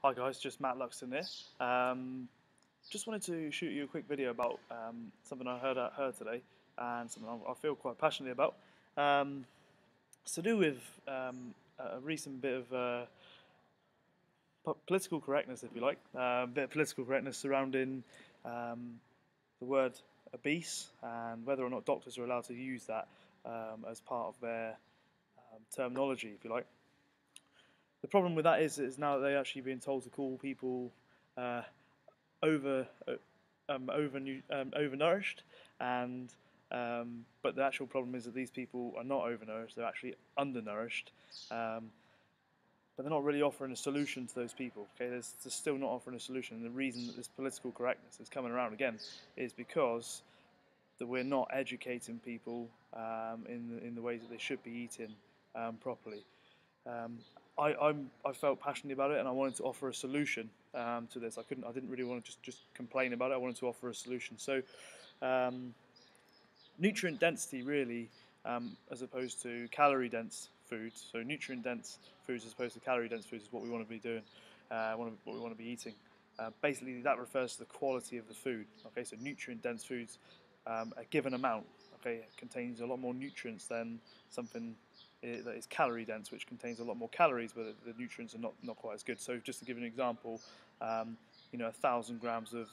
Hi guys, just Matt Luxton here. Just wanted to shoot you a quick video about something I heard today, and something I feel quite passionately about. It's to do with a recent bit of political correctness, if you like, a bit of political correctness surrounding the word obese and whether or not doctors are allowed to use that as part of their terminology, if you like. The problem with that is now that they're actually being told to call people uh, over overnourished, and but the actual problem is that these people are not overnourished; they're actually undernourished. Um, but they're not really offering a solution to those people. Okay, they're still not offering a solution. And the reason that this political correctness is coming around again is because that we're not educating people in the ways that they should be eating properly. Um, I felt passionately about it, and I wanted to offer a solution to this. I didn't really want to just complain about it. I wanted to offer a solution. So, nutrient density really, as opposed to calorie dense foods. So nutrient dense foods as opposed to calorie dense foods is what we want to be doing. What we want to be eating. Basically, that refers to the quality of the food. Okay, so nutrient dense foods, a given amount, okay, contains a lot more nutrients than something that is calorie dense, which contains a lot more calories, but the nutrients are not quite as good. So just to give an example, 1,000 grams of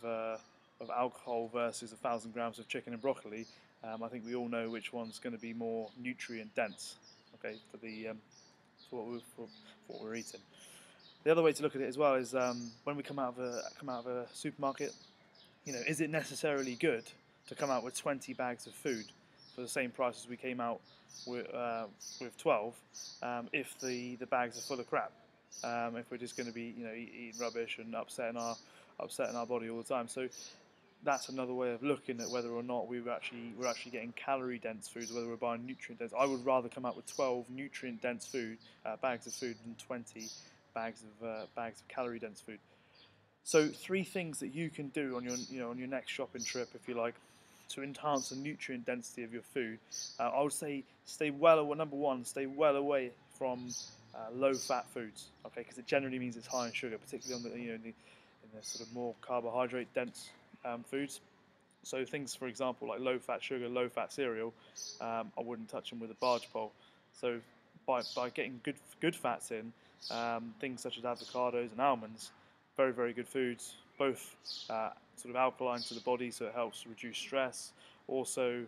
alcohol versus 1,000 grams of chicken and broccoli. I think we all know which one's going to be more nutrient dense, okay, for what we're eating. The other way to look at it as well is when we come out of a supermarket. Is it necessarily good to come out with 20 bags of food for the same price as we came out with 12 if the bags are full of crap? If we're just going to be eating rubbish and upsetting our body all the time. So that's another way of looking at whether or not we're actually getting calorie dense foods, whether we're buying nutrient dense. I would rather come out with 12 nutrient dense bags of food than 20 bags of calorie dense food. So 3 things that you can do on your next shopping trip, if you like, to enhance the nutrient density of your food. I would say number one, stay well away from low-fat foods. Okay, because it generally means it's high in sugar, particularly on in the sort of more carbohydrate dense foods. So things, for example, like low-fat sugar, low-fat cereal, I wouldn't touch them with a barge pole. So by getting good fats in, things such as avocados and almonds, very very good foods, both sort of alkaline to the body, so it helps reduce stress. Also,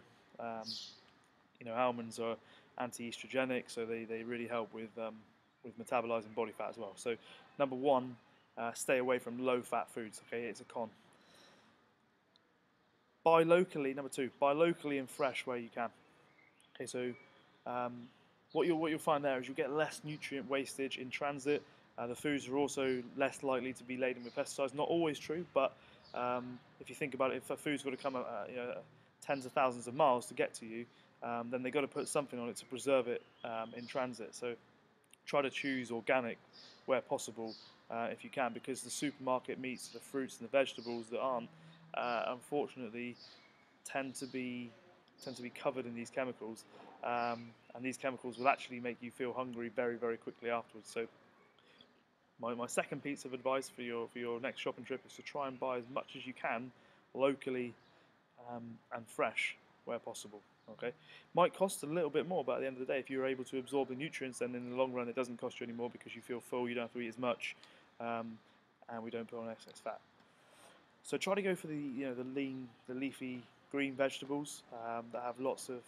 almonds are anti-estrogenic, so they really help with metabolizing body fat as well. So number one, stay away from low-fat foods. Okay, it's a con. Buy locally. Number two, buy locally and fresh where you can. Okay, so what you'll find there is you'll get less nutrient wastage in transit. The foods are also less likely to be laden with pesticides. Not always true, but if you think about it, if a food's got to come tens of thousands of miles to get to you, then they've got to put something on it to preserve it in transit. So try to choose organic where possible if you can, because the supermarket meats, the fruits and the vegetables that aren't, unfortunately, tend to be covered in these chemicals, and these chemicals will actually make you feel hungry very very quickly afterwards. So my second piece of advice for your next shopping trip is to try and buy as much as you can locally and fresh where possible. Okay, might cost a little bit more, but at the end of the day, if you're able to absorb the nutrients, then in the long run it doesn't cost you any more because you feel full. You don't have to eat as much, and we don't put on excess fat. So try to go for the leafy green vegetables that have lots of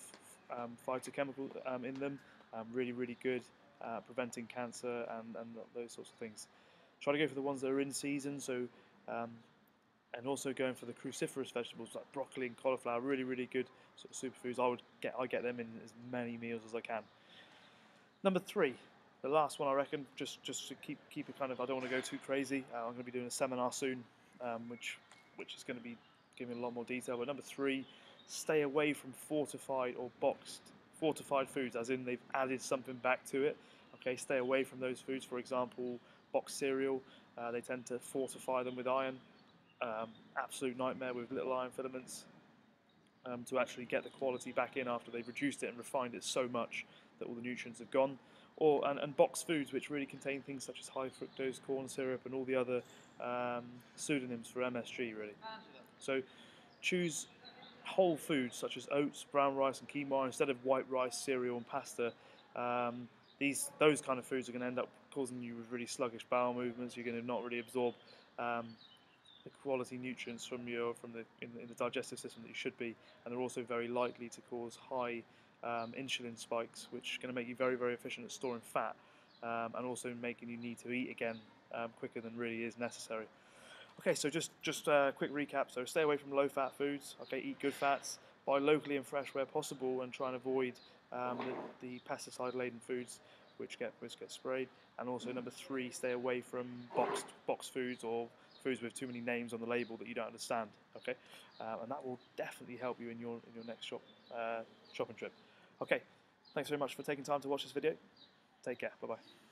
phytochemicals in them. Really, really good preventing cancer and those sorts of things. Try to go for the ones that are in season. So and also going for the cruciferous vegetables like broccoli and cauliflower. Really, really good sort of superfoods. I get them in as many meals as I can. Number three, the last one I reckon, just to keep it kind of. I don't want to go too crazy. I'm going to be doing a seminar soon, which is going to be giving a lot more detail. But number three, stay away from fortified or boxed fortified foods, as in they've added something back to it. Okay, stay away from those foods. For example, boxed cereal, they tend to fortify them with iron. Absolute nightmare with little iron filaments to actually get the quality back in after they've reduced it and refined it so much that all the nutrients have gone. and boxed foods which really contain things such as high fructose corn syrup and all the other pseudonyms for MSG really. So choose whole foods such as oats, brown rice and quinoa instead of white rice, cereal and pasta. Those kind of foods are going to end up causing you with really sluggish bowel movements. You're going to not really absorb the quality nutrients from in the digestive system that you should be, and they're also very likely to cause high insulin spikes, which are going to make you very, very efficient at storing fat, and also making you need to eat again quicker than really is necessary. Okay, so just a quick recap. So stay away from low-fat foods. Okay, eat good fats. Buy locally and fresh where possible, and try and avoid the pesticide-laden foods which get sprayed. And also number 3, stay away from boxed foods or foods with too many names on the label that you don't understand. Okay, and that will definitely help you in your next shopping trip. Okay, thanks very much for taking time to watch this video. Take care. Bye bye.